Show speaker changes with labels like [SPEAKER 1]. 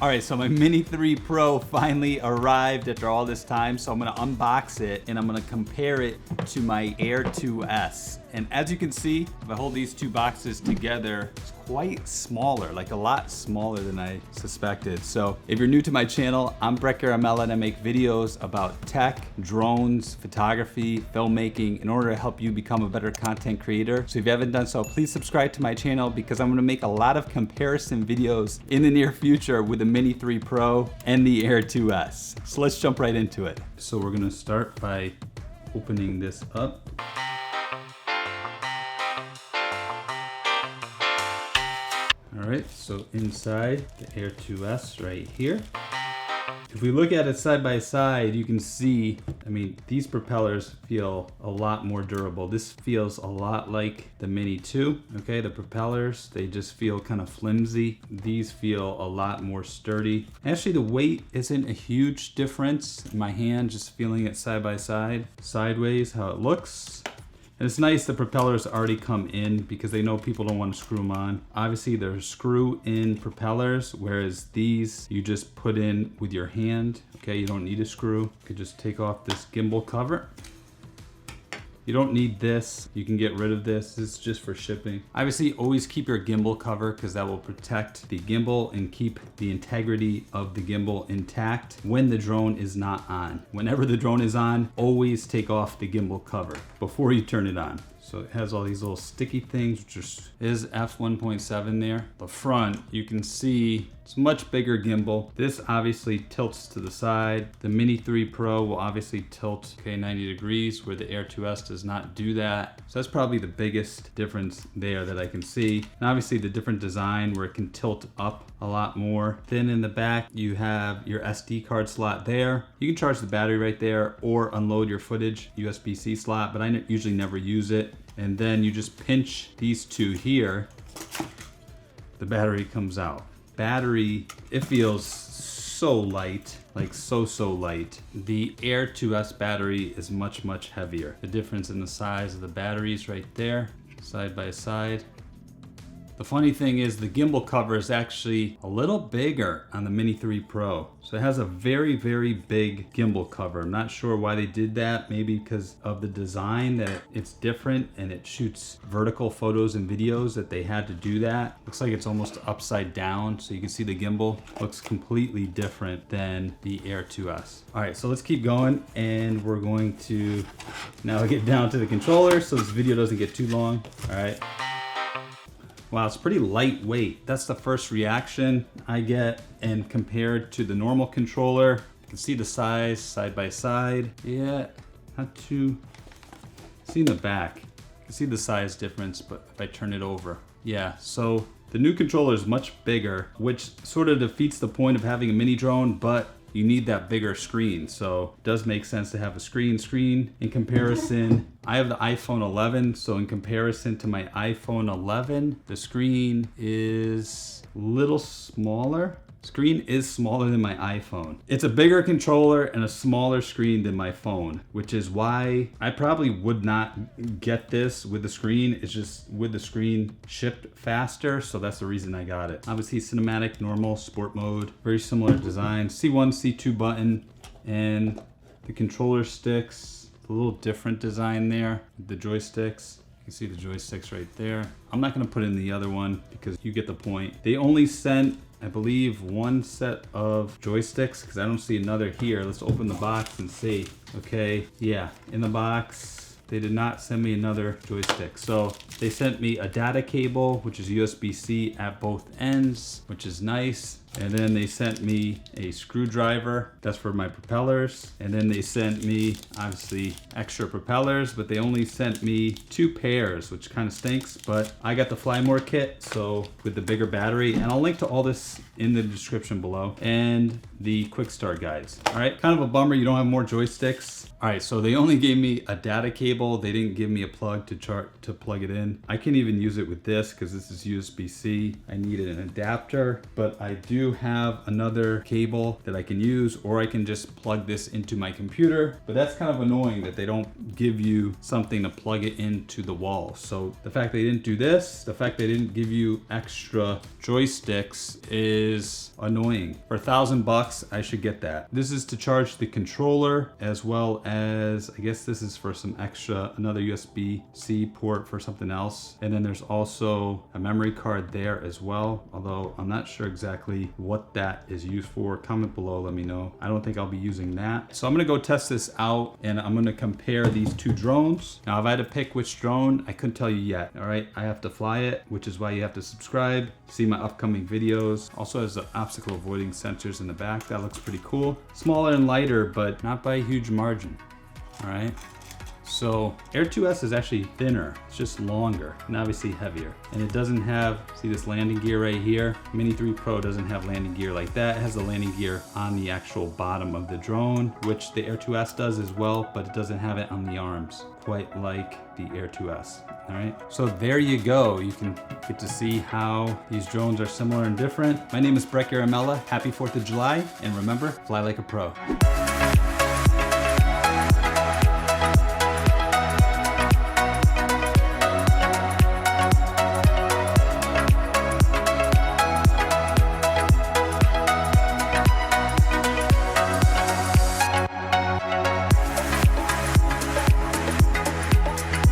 [SPEAKER 1] All right, so my Mini 3 Pro finally arrived after all this time. So I'm gonna unbox it and I'm gonna compare it to my Air 2S. And as you can see, if I hold these two boxes together, it's quite smaller, like a lot smaller than I suspected. So if you're new to my channel, I'm Brett Garamella and I make videos about tech, drones, photography, filmmaking in order to help you become a better content creator. So if you haven't done so, please subscribe to my channel because I'm gonna make a lot of comparison videos in the near future with the Mini 3 Pro and the Air 2S. So let's jump right into it. So we're gonna start by opening this up. All right, so inside the Air 2S right here. If we look at it side by side, you can see, I mean, these propellers feel a lot more durable. This feels a lot like the Mini 2, okay? The propellers, they just feel kind of flimsy. These feel a lot more sturdy. Actually, the weight isn't a huge difference. In my hand, just feeling it side by side, sideways, how it looks. And it's nice the propellers already come in because they know people don't want to screw them on. Obviously they're screw-in propellers, whereas these you just put in with your hand. Okay, you don't need a screw. You could just take off this gimbal cover. You don't need this. You can get rid of this. This is just for shipping. Obviously, always keep your gimbal cover because that will protect the gimbal and keep the integrity of the gimbal intact when the drone is not on. Whenever the drone is on, always take off the gimbal cover before you turn it on. So it has all these little sticky things, which is f1.7 there. The front, you can see it's much bigger gimbal. This obviously tilts to the side. The Mini 3 Pro will obviously tilt 90 degrees where the Air 2S does not do that. So that's probably the biggest difference there that I can see. And obviously the different design where it can tilt up a lot more. Then in the back, you have your SD card slot there. You can charge the battery right there or unload your footage USB-C slot, but I usually never use it. And then you just pinch these two here, the battery comes out. Battery, it feels so light, like so light. The Air 2S battery is much heavier. The difference in the size of the batteries right there, side by side. The funny thing is the gimbal cover is actually a little bigger on the Mini 3 Pro. So it has a very big gimbal cover. I'm not sure why they did that. Maybe because of the design that it's different and it shoots vertical photos and videos that they had to do that. Looks like it's almost upside down. So you can see the gimbal looks completely different than the Air 2S. All right, so let's keep going and we're going to now get down to the controller so this video doesn't get too long. All right. Wow, it's pretty lightweight. That's the first reaction I get. And compared to the normal controller, you can see the size side by side. Yeah, not too, see in the back. You can see the size difference, but if I turn it over. Yeah, so the new controller is much bigger, which sort of defeats the point of having a mini drone, but you need that bigger screen. So it does make sense to have a screen. In comparison, I have the iPhone 11. So in comparison to my iPhone 11, the screen is a little smaller. Screen is smaller than my iPhone. It's a bigger controller and a smaller screen than my phone, which is why I probably would not get this with the screen. It's just with the screen shipped faster, so that's the reason I got it. Obviously cinematic, normal, sport mode, very similar design. C1, C2 button, and the controller sticks, a little different design there. The joysticks. You can see the joysticks right there. I'm not gonna put in the other one because you get the point. They only sent, I believe, one set of joysticks because I don't see another here. Let's open the box and see. Okay, yeah, in the box, they did not send me another joystick. So they sent me a data cable, which is USB-C at both ends, which is nice. And then they sent me a screwdriver, that's for my propellers. And then they sent me, obviously, extra propellers, but they only sent me 2 pairs, which kind of stinks, but I got the Fly More kit, so with the bigger battery, and I'll link to all this in the description below, and the quick start guides. All right, kind of a bummer you don't have more joysticks. All right, so they only gave me a data cable. They didn't give me a plug to plug it in. I can't even use it with this because this is USB-C. I needed an adapter, but I do do have another cable that I can use, or I can just plug this into my computer, but that's kind of annoying that they don't give you something to plug it into the wall. So the fact they didn't do this, the fact they didn't give you extra joysticks is annoying. For $1,000, I should get that. This is to charge the controller, as well as, I guess this is for some extra, another USB-C port for something else. And then there's also a memory card there as well, although I'm not sure exactly what that is used for. Comment below, let me know. I don't think I'll be using that. So I'm gonna go test this out, and I'm gonna compare these two drones. Now, if I had to pick which drone, I couldn't tell you yet, all right? I have to fly it, which is why you have to subscribe, see my upcoming videos. Also has the obstacle avoiding sensors in the back. That looks pretty cool. Smaller and lighter, but not by a huge margin, all right? So Air 2S is actually thinner, it's just longer and obviously heavier. And it doesn't have, see this landing gear right here? Mini 3 Pro doesn't have landing gear like that. It has the landing gear on the actual bottom of the drone, which the Air 2S does as well, but it doesn't have it on the arms, quite like the Air 2S, all right? So there you go. You can get to see how these drones are similar and different. My name is Breck Aramella. Happy 4th of July, and remember, fly like a pro.